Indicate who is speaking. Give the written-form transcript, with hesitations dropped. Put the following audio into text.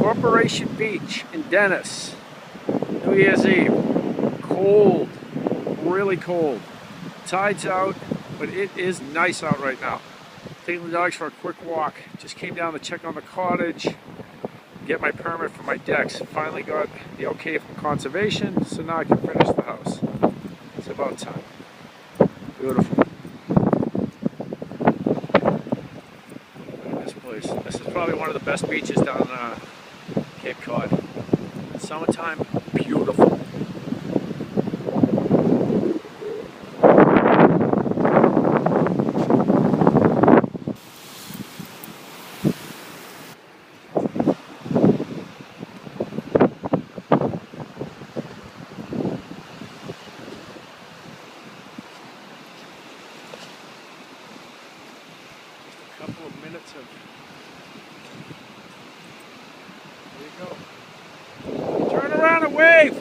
Speaker 1: Corporation Beach in Dennis. New Year's Eve. Cold, really cold. Tide's out, but it is nice out right now. Taking the dogs for a quick walk. Just came down to check on the cottage, get my permit for my decks. Finally got the okay from conservation, so now I can finish the house. It's about time. Beautiful. Look at this place. This is probably one of the best beaches down Cape Cod. Summertime, beautiful. Couple of minutes of, there you go. Turn around and wave.